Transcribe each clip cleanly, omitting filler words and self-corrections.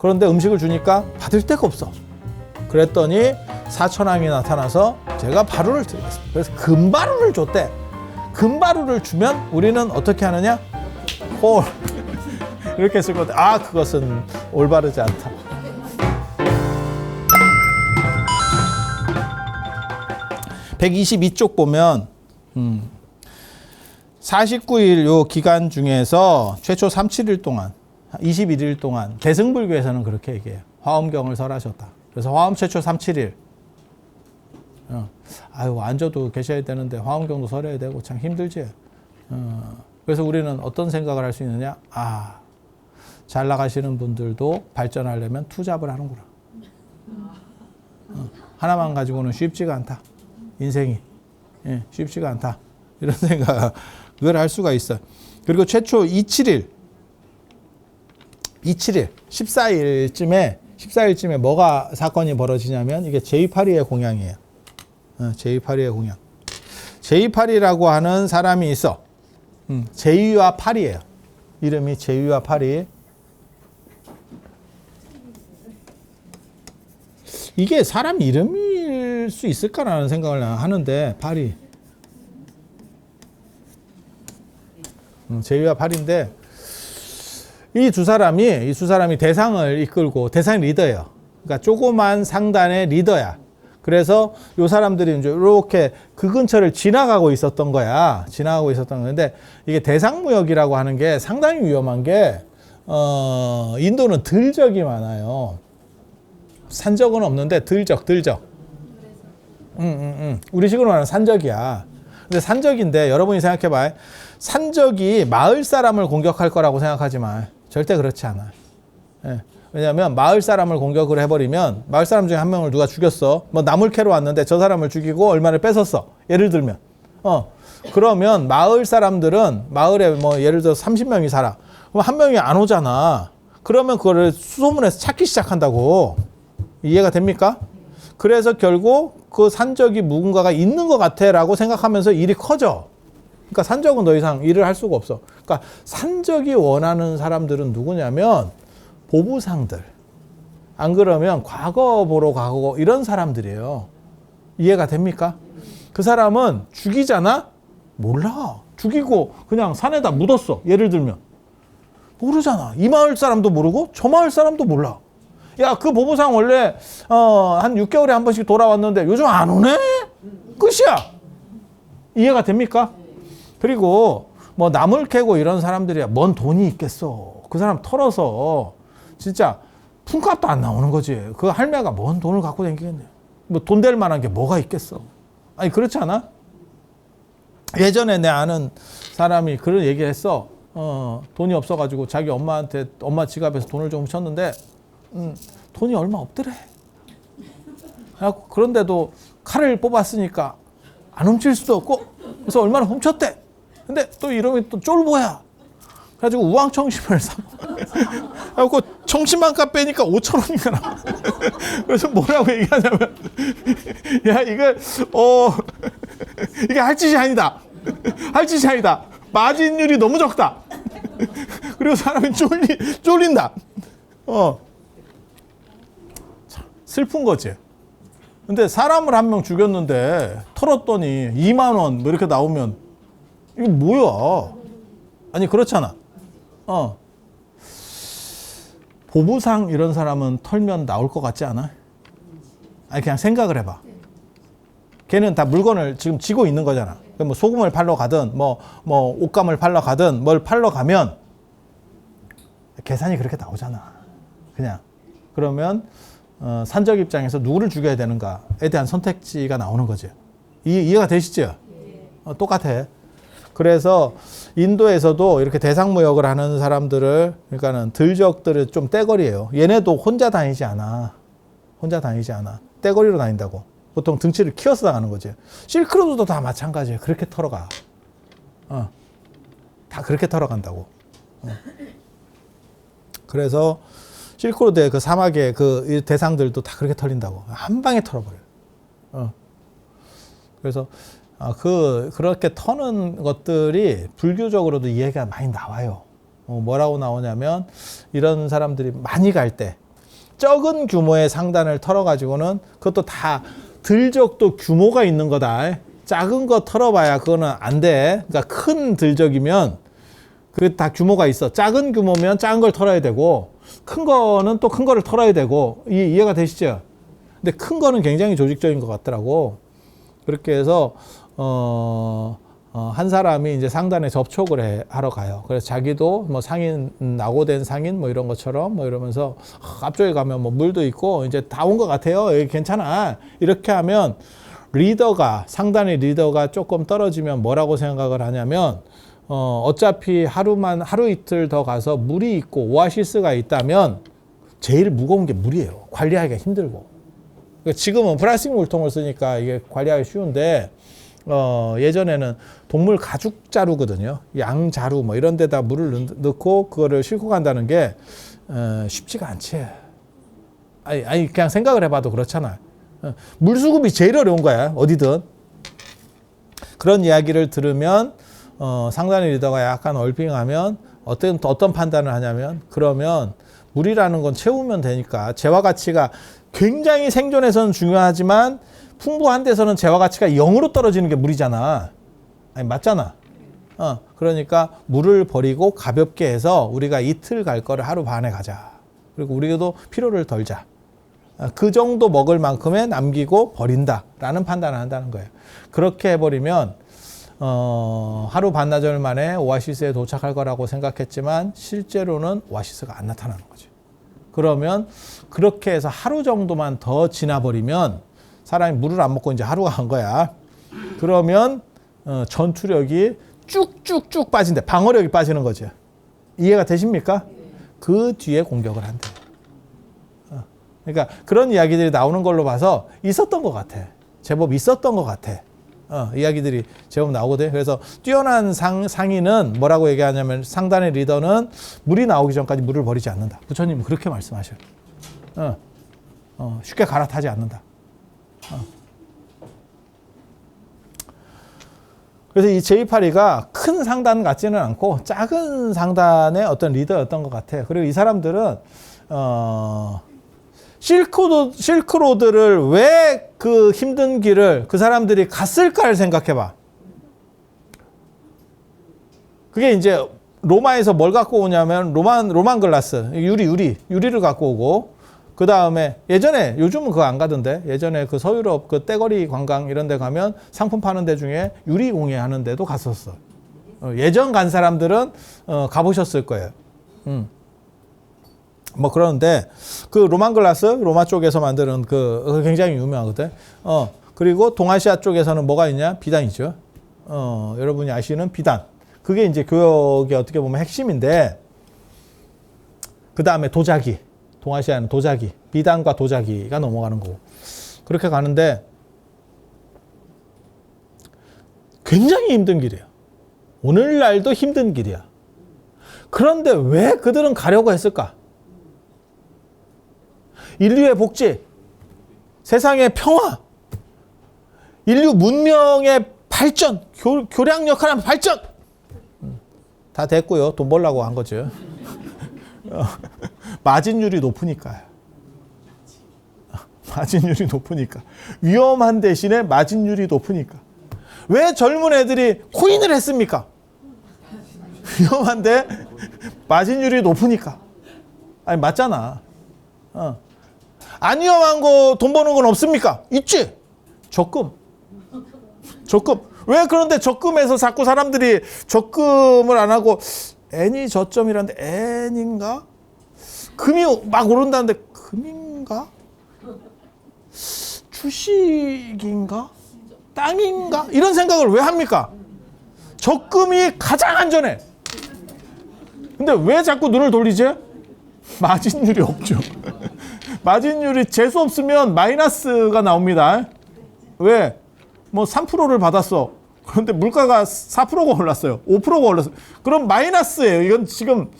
그런데 음식을 주니까 받을 데가 없어. 그랬더니 사천왕이 나타나서 제가 바루를 드리겠습니다. 그래서 금바루를 줬대. 금바루를 주면 우리는 어떻게 하느냐? 홀. 이렇게 쓸 건데, 아, 그것은 올바르지 않다. (122쪽) 보면 49일 요 기간 중에서 최초 37일 동안 21일 동안 대승불교에서는 그렇게 얘기해요. 화엄경을 설하셨다. 그래서 화엄 최초 37일. 아유, 앉아도 계셔야 되는데 화엄경도 설해야 되고 참 힘들지. 그래서 우리는 어떤 생각을 할 수 있느냐? 아, 잘 나가시는 분들도 발전하려면 투잡을 하는구나. 하나만 가지고는 쉽지가 않다. 인생이. 예, 쉽지가 않다. 이런 생각을 할 수가 있어요. 그리고 최초 27일, 14일쯤에 뭐가 사건이 벌어지냐면 이게 제28위의 공양이에요. 제28위의 공양. 제28위라고 하는 사람이 있어. 제2와 8이에요. 이름이 제2와 8이. 이게 사람 이름일 수 있을까라는 생각을 하는데, 8이. 제2와 8인데, 이 두 사람이 대상을 이끌고, 대상이 리더예요. 그러니까 조그만 상단의 리더야. 그래서 요 사람들이 이제 이렇게 그 근처를 지나가고 있었던 거야. 지나가고 있었던 건데, 이게 대상무역이라고 하는 게 상당히 위험한 게, 인도는 들적이 많아요. 산적은 없는데 들적. 우리식으로 말하는 산적이야. 근데 산적인데 여러분이 생각해봐요. 산적이 마을 사람을 공격할 거라고 생각하지 마. 절대 그렇지 않아. 예. 왜냐하면 마을 사람을 공격을 해버리면 마을 사람 중에 한 명을 누가 죽였어. 뭐 나물 캐러 왔는데 저 사람을 죽이고 얼마를 뺏었어. 예를 들면. 그러면 마을 사람들은 마을에 뭐 예를 들어 30명이 살아. 그럼 한 명이 안 오잖아. 그러면 그거를 수소문해서 찾기 시작한다고. 이해가 됩니까? 그래서 결국 그 산적이 누군가가 있는 것 같아라고 생각하면서 일이 커져. 그러니까 산적은 더 이상 일을 할 수가 없어. 그러니까 산적이 원하는 사람들은 누구냐면 보부상들. 안 그러면 과거 보러 가고 이런 사람들이에요. 이해가 됩니까? 그 사람은 죽이잖아? 몰라. 죽이고 그냥 산에다 묻었어. 예를 들면. 모르잖아. 이 마을 사람도 모르고 저 마을 사람도 몰라. 야, 그 보부상 원래 한 6개월에 한 번씩 돌아왔는데 요즘 안 오네? 끝이야. 이해가 됩니까? 그리고 뭐 나물 캐고 이런 사람들이야 뭔 돈이 있겠어. 그 사람 털어서 진짜 품값도 안 나오는 거지. 그 할매가 뭔 돈을 갖고 다니겠네. 뭐 돈 될 만한 게 뭐가 있겠어. 아니 그렇지 않아? 예전에 내 아는 사람이 그런 얘기를 했어. 돈이 없어가지고 자기 엄마한테 엄마 지갑에서 돈을 좀 훔쳤는데 돈이 얼마 없더래. 그런데도 칼을 뽑았으니까 안 훔칠 수도 없고 그래서 얼마나 훔쳤대. 근데 또 이름이 또 쫄보야. 그래가지고 우왕청심을 사. 그래갖고 청심한 값 빼니까 5,000원인가 나. 그래서 뭐라고 얘기하냐면 야 이게 할 짓이 아니다. 할 짓이 아니다. 마진율이 너무 적다. 그리고 사람이 쫄린다. 슬픈 거지. 근데 사람을 한 명 죽였는데 털었더니 2만 원 뭐 이렇게 나오면 이거 뭐야? 아니 그렇잖아. 보부상 이런 사람은 털면 나올 것 같지 않아? 아니 그냥 생각을 해봐. 걔는 다 물건을 지금 지고 있는 거잖아. 뭐 소금을 팔러 가든 뭐 옷감을 팔러 가든 뭘 팔러 가면 계산이 그렇게 나오잖아. 그냥 그러면 산적 입장에서 누구를 죽여야 되는가에 대한 선택지가 나오는 거지. 이해가 되시죠? 똑같아. 그래서 인도에서도 이렇게 대상무역을 하는 사람들을, 그러니까는 들적들을 좀 떼거리예요. 얘네도 혼자 다니지 않아. 떼거리로 다닌다고. 보통 등치를 키워서 나가는 거지. 실크로드도 다 마찬가지예요. 그렇게 털어가. 다 그렇게 털어간다고. 그래서 실크로드의 그 사막의 그 대상들도 다 그렇게 털린다고. 한 방에 털어버려요. 그래서 그렇게 터는 것들이 불교적으로도 이해가 많이 나와요. 뭐라고 나오냐면 이런 사람들이 많이 갈 때, 적은 규모의 상단을 털어가지고는 그것도 다 들적도 규모가 있는 거다. 작은 거 털어봐야 그거는 안 돼. 그러니까 큰 들적이면 그 다 규모가 있어. 작은 규모면 작은 걸 털어야 되고 큰 거는 또 큰 거를 털어야 되고 이해가 되시죠? 근데 큰 거는 굉장히 조직적인 것 같더라고. 그렇게 해서 한 사람이 이제 상단에 접촉을 하러 가요. 그래서 자기도 뭐 상인, 낙오된 상인 뭐 이런 것처럼 뭐 이러면서 앞쪽에 가면 뭐 물도 있고 이제 다 온 것 같아요. 여기 괜찮아. 이렇게 하면 상단의 리더가 조금 떨어지면 뭐라고 생각을 하냐면, 어차피 하루 이틀 더 가서 물이 있고 오아시스가 있다면 제일 무거운 게 물이에요. 관리하기가 힘들고. 그러니까 지금은 플라스틱 물통을 쓰니까 이게 관리하기 쉬운데, 예전에는 동물 가죽 자루거든요. 양 자루 뭐 이런 데다 물을 넣고 그거를 싣고 간다는 게 쉽지가 않지. 아니 그냥 생각을 해봐도 그렇잖아. 물수급이 제일 어려운 거야. 어디든. 그런 이야기를 들으면 상단의 리더가 약간 얼핑하면 어떤 판단을 하냐면, 그러면 물이라는 건 채우면 되니까 재화 가치가 굉장히 생존에서는 중요하지만 풍부한 데서는 재화 가치가 0으로 떨어지는 게 물이잖아. 아니 맞잖아. 그러니까 물을 버리고 가볍게 해서 우리가 이틀 갈 거를 하루 반에 가자. 그리고 우리도 피로를 덜자. 그 정도 먹을 만큼에 남기고 버린다라는 판단을 한다는 거예요. 그렇게 해버리면 하루 반나절 만에 오아시스에 도착할 거라고 생각했지만 실제로는 오아시스가 안 나타나는 거죠. 그러면 그렇게 해서 하루 정도만 더 지나버리면 사람이 물을 안 먹고 이제 하루가 간 거야. 그러면 전투력이 쭉쭉쭉 빠진대. 방어력이 빠지는 거죠. 이해가 되십니까? 그 뒤에 공격을 한대. 그러니까 그런 이야기들이 나오는 걸로 봐서 있었던 것 같아. 제법 있었던 것 같아. 이야기들이 제법 나오거든요. 그래서 뛰어난 상인은 뭐라고 얘기하냐면, 상단의 리더는 물이 나오기 전까지 물을 버리지 않는다. 부처님은 그렇게 말씀하셔요. 쉽게 갈아타지 않는다. 그래서 이 제이파리가 큰 상단 같지는 않고 작은 상단의 어떤 리더였던 것 같아요. 그리고 이 사람들은 실크로드를 왜 그 힘든 길을 그 사람들이 갔을까를 생각해봐. 그게 이제 로마에서 뭘 갖고 오냐면 로만 글라스, 유리를 갖고 오고, 그 다음에 요즘은 그거 안 가던데, 예전에 그 서유럽 그 떼거리 관광 이런 데 가면 상품 파는 데 중에 유리 공예 하는 데도 갔었어. 예전 간 사람들은 가보셨을 거예요. 뭐 그러는데 그 로만 글라스, 로마 쪽에서 만드는 그 굉장히 유명하거든. 그리고 동아시아 쪽에서는 뭐가 있냐? 비단이죠. 여러분이 아시는 비단. 그게 이제 교역의 어떻게 보면 핵심인데, 그 다음에 도자기. 동아시아는 도자기. 비단과 도자기가 넘어가는 거고. 그렇게 가는데 굉장히 힘든 길이에요. 오늘날도 힘든 길이야. 그런데 왜 그들은 가려고 했을까? 인류의 복지, 세상의 평화, 인류 문명의 발전, 교량 역할의 발전, 다 됐고요. 돈 벌려고 한 거죠. 마진율이 높으니까요. 마진율이 높으니까. 위험한 대신에 마진율이 높으니까. 왜 젊은 애들이 코인을 했습니까? 위험한데 마진율이 높으니까. 아니 맞잖아. 안 위험한 거 돈 버는 건 없습니까? 있지. 적금. 왜 그런데 적금에서 자꾸 사람들이 적금을 안 하고, N이 저점이라는데 N인가? 금이 막 오른다는데 금인가? 주식인가? 땅인가? 이런 생각을 왜 합니까? 적금이 가장 안전해. 근데 왜 자꾸 눈을 돌리지? 마진율이 없죠. 마진율이 재수 없으면 마이너스가 나옵니다. 왜? 뭐 3%를 받았어. 그런데 물가가 4%가 올랐어요. 5%가 올랐어요. 그럼 마이너스예요. 이건 지금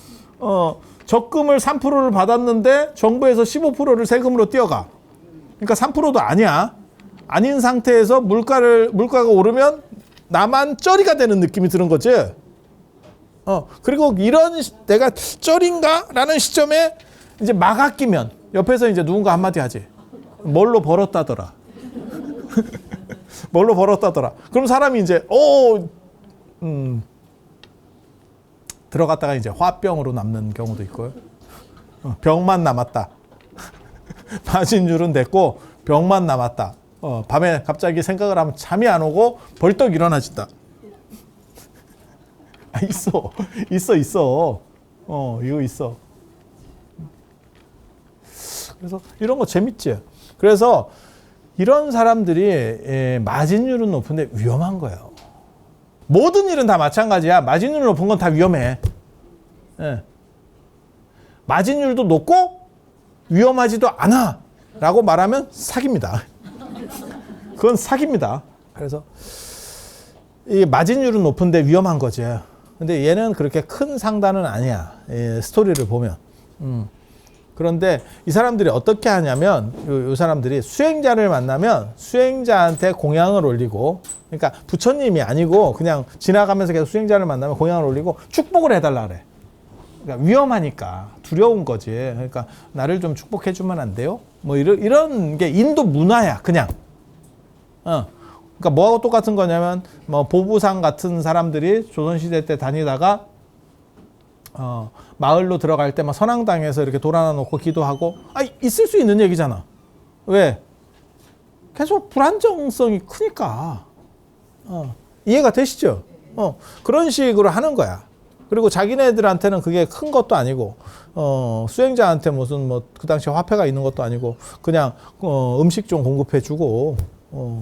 적금을 3%를 받았는데 정부에서 15%를 세금으로 떼어가. 그러니까 3%도 아니야. 아닌 상태에서 물가가 오르면 나만 쩌리가 되는 느낌이 드는 거지. 그리고 이런 내가 쩌리인가? 라는 시점에 이제 막 아끼면, 옆에서 이제 누군가 한마디 하지. 뭘로 벌었다더라. 뭘로 벌었다더라. 그럼 사람이 이제 들어갔다가 이제 화병으로 남는 경우도 있고요. 병만 남았다. 마진율은 됐고 병만 남았다. 밤에 갑자기 생각을 하면 잠이 안 오고 벌떡 일어나진다. 있어. 이거 있어. 그래서 이런 거 재밌지. 그래서 이런 사람들이 마진율은 높은데 위험한 거예요. 모든 일은 다 마찬가지야. 마진율 높은 건 다 위험해. 예. 마진율도 높고 위험하지도 않아 라고 말하면 사기입니다. 그건 사기입니다. 그래서 이 마진율은 높은데 위험한 거지. 근데 얘는 그렇게 큰 상단은 아니야. 스토리를 보면. 그런데 이 사람들이 어떻게 하냐면 이 사람들이 수행자를 만나면 수행자한테 공양을 올리고, 그러니까 부처님이 아니고 그냥 지나가면서 계속 수행자를 만나면 공양을 올리고 축복을 해달라 그래. 그러니까 위험하니까 두려운 거지. 그러니까 나를 좀 축복해 주면 안 돼요? 뭐 이런 게 인도 문화야, 그냥. 그러니까 뭐하고 똑같은 거냐면 뭐 보부상 같은 사람들이 조선시대 때 다니다가 마을로 들어갈 때 막 선앙당에서 이렇게 돌 하나 놓고 기도하고, 있을 수 있는 얘기잖아. 왜? 계속 불안정성이 크니까. 이해가 되시죠? 그런 식으로 하는 거야. 그리고 자기네들한테는 그게 큰 것도 아니고, 수행자한테 무슨 뭐 그 당시에 화폐가 있는 것도 아니고, 그냥 음식 좀 공급해주고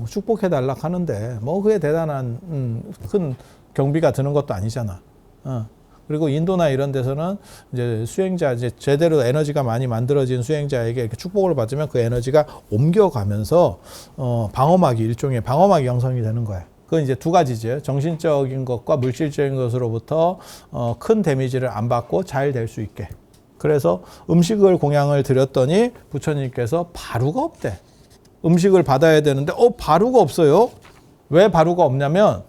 축복해달라 하는데 뭐 그게 대단한 큰 경비가 드는 것도 아니잖아. 그리고 인도나 이런 데서는 이제 수행자, 이제 제대로 에너지가 많이 만들어진 수행자에게 이렇게 축복을 받으면 그 에너지가 옮겨가면서 방어막이, 일종의 방어막이 형성이 되는 거예요. 그건 이제 두 가지죠. 정신적인 것과 물질적인 것으로부터 큰 데미지를 안 받고 잘 될 수 있게. 그래서 음식을 공양을 드렸더니 부처님께서 바루가 없대. 음식을 받아야 되는데 바루가 없어요. 왜 바루가 없냐면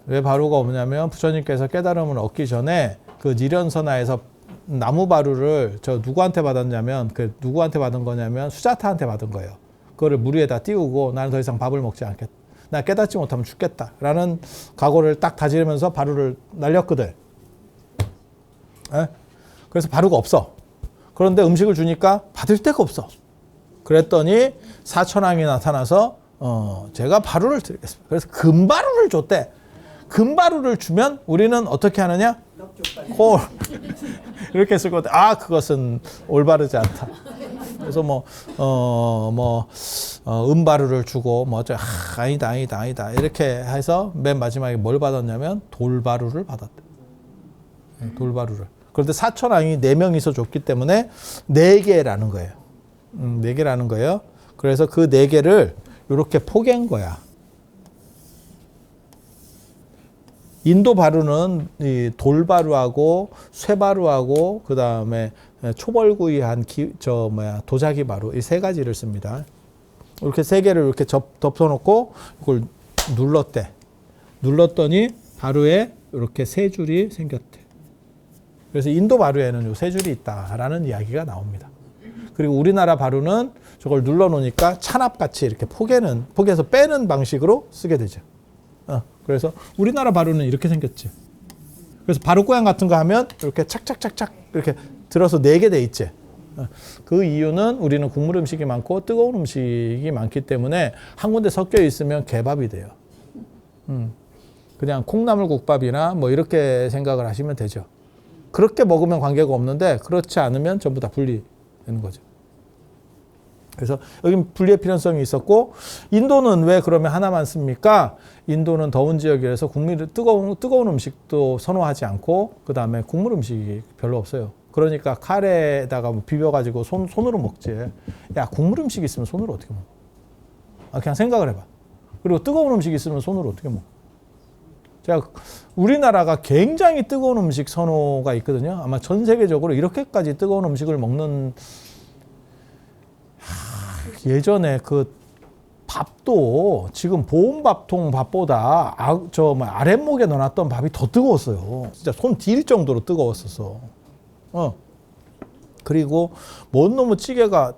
부처님께서 깨달음을 얻기 전에 그 니련선화에서 나무 바루를 누구한테 받았냐면, 누구한테 받은 거냐면 수자타한테 받은 거예요. 그거를 물 위에다 띄우고 나는 더 이상 밥을 먹지 않겠다. 나 깨닫지 못하면 죽겠다. 라는 각오를 딱 다지면서 바루를 날렸거든. 그래서 바루가 없어. 그런데 음식을 주니까 받을 데가 없어. 그랬더니 사천왕이 나타나서 제가 바루를 드리겠습니다. 그래서 금바루를 줬대. 금바루를 주면 우리는 어떻게 하느냐? 이렇게 쓸 것 같아. 그것은 올바르지 않다. 그래서 은바루를 주고 아니다 이렇게 해서 맨 마지막에 뭘 받았냐면 돌바루를 받았대. 돌바루를. 그런데 사천왕이 4명이서 줬기 때문에 4개라는 거예요. 4개라는 거예요. 그래서 그 4개를 이렇게 포갠 거야. 인도 바루는 이 돌바루하고 쇠바루하고 그 다음에 초벌구이한 도자기 바루, 이 3가지를 씁니다. 이렇게 3개를 이렇게 덮어놓고 이걸 눌렀대. 눌렀더니 바루에 이렇게 3줄이 생겼대. 그래서 인도 바루에는 요 3줄이 있다라는 이야기가 나옵니다. 그리고 우리나라 바루는 저걸 눌러놓으니까 찬압같이 이렇게 포개서 빼는 방식으로 쓰게 되죠. 그래서 우리나라 바루는 이렇게 생겼지. 그래서 바루 꼬양 같은 거 하면 이렇게 착착착착 이렇게 들어서 4개 돼 있지. 그 이유는 우리는 국물 음식이 많고 뜨거운 음식이 많기 때문에 한 군데 섞여 있으면 개밥이 돼요. 그냥 콩나물국밥이나 뭐 이렇게 생각을 하시면 되죠. 그렇게 먹으면 관계가 없는데 그렇지 않으면 전부 다 분리되는 거죠. 그래서 여긴 분리의 필연성이 있었고, 인도는 왜 그러면 하나만 씁니까? 인도는 더운 지역이라서 뜨거운 음식도 선호하지 않고, 그 다음에 국물 음식이 별로 없어요. 그러니까 카레에다가 비벼가지고 손으로 먹지. 야, 국물 음식 있으면 손으로 어떻게 먹어? 그냥 생각을 해봐. 그리고 뜨거운 음식 있으면 손으로 어떻게 먹어? 우리나라가 굉장히 뜨거운 음식 선호가 있거든요. 아마 전 세계적으로 이렇게까지 뜨거운 음식을 먹는, 예전에 그 밥도 지금 보온밥통 밥보다 아랫목에 넣어놨던 밥이 더 뜨거웠어요. 진짜 손 디딜 정도로 뜨거웠었어. 그리고 뭔 놈의 찌개가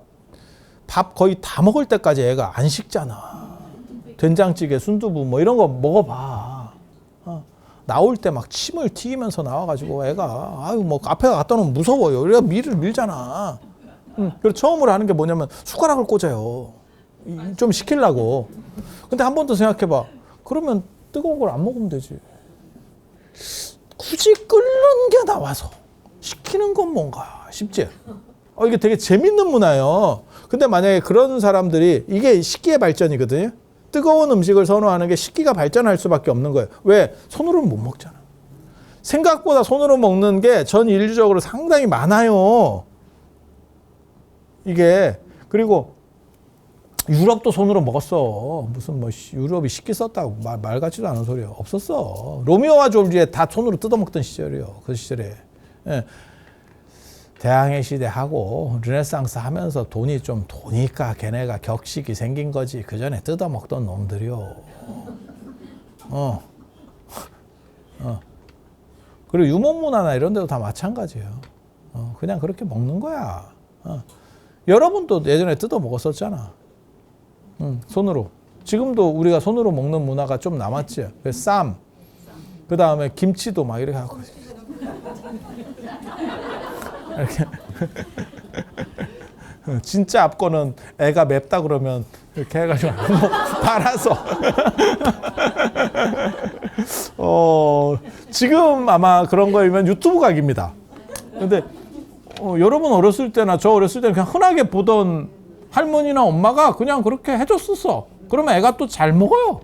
밥 거의 다 먹을 때까지 애가 안 식잖아. 된장찌개, 순두부 뭐 이런 거 먹어봐. 나올 때 막 침을 튀기면서 나와가지고 애가 아유 뭐 앞에 갖다 놓으면 무서워요. 우리가 밀잖아. 그래서 처음으로 하는 게 뭐냐면 숟가락을 꽂아요. 좀 식히려고. 근데 한 번 더 생각해봐. 그러면 뜨거운 걸 안 먹으면 되지. 굳이 끓는 게 나와서 식히는 건 뭔가 싶지? 이게 되게 재밌는 문화예요. 근데 만약에 그런 사람들이 이게 식기의 발전이거든요. 뜨거운 음식을 선호하는 게 식기가 발전할 수밖에 없는 거예요. 왜? 손으로는 못 먹잖아. 생각보다 손으로 먹는 게 전 인류적으로 상당히 많아요. 이게 그리고 유럽도 손으로 먹었어. 무슨 뭐 유럽이 식기 썼다고 말 같지도 않은 소리야. 없었어. 로미오와 졸리엣 다 손으로 뜯어먹던 시절이요. 그 시절에. 예. 대항해 시대하고 르네상스 하면서 돈이 좀 도니까 걔네가 격식이 생긴 거지. 그 전에 뜯어먹던 놈들이요. 그리고 유목문화나 이런 데도 다 마찬가지예요. 그냥 그렇게 먹는 거야. 여러분도 예전에 뜯어먹었었잖아. 손으로. 지금도 우리가 손으로 먹는 문화가 좀 남았지. 쌈. 그 다음에 김치도 막 이렇게 하고. 이렇게. 진짜 앞거는 애가 맵다 그러면 이렇게 해가지고 팔아서. 지금 아마 그런 거이면 유튜브 각입니다. 근데 여러분 어렸을 때나 저 어렸을 때는 그냥 흔하게 보던 할머니나 엄마가 그냥 그렇게 해줬었어. 그러면 애가 또 잘 먹어요.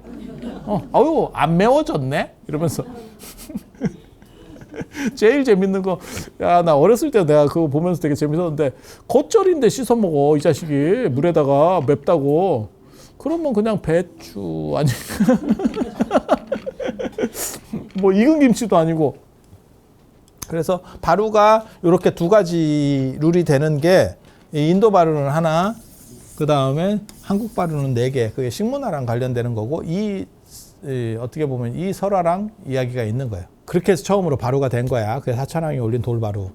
아유 안 매워졌네 이러면서. 제일 재밌는 거, 야, 나 어렸을 때 내가 그거 보면서 되게 재밌었는데, 겉절인데 씻어 먹어, 이 자식이. 물에다가 맵다고. 그러면 그냥 배추, 아니, 뭐 익은 김치도 아니고. 그래서 바루가 이렇게 두 가지 룰이 되는 게, 인도 바루는 하나, 그 다음에 한국 바루는 4개. 그게 식문화랑 관련되는 거고, 어떻게 보면 이 설화랑 이야기가 있는 거예요. 그렇게 해서 처음으로 바루가 된 거야. 그게 사천왕이 올린 돌바루.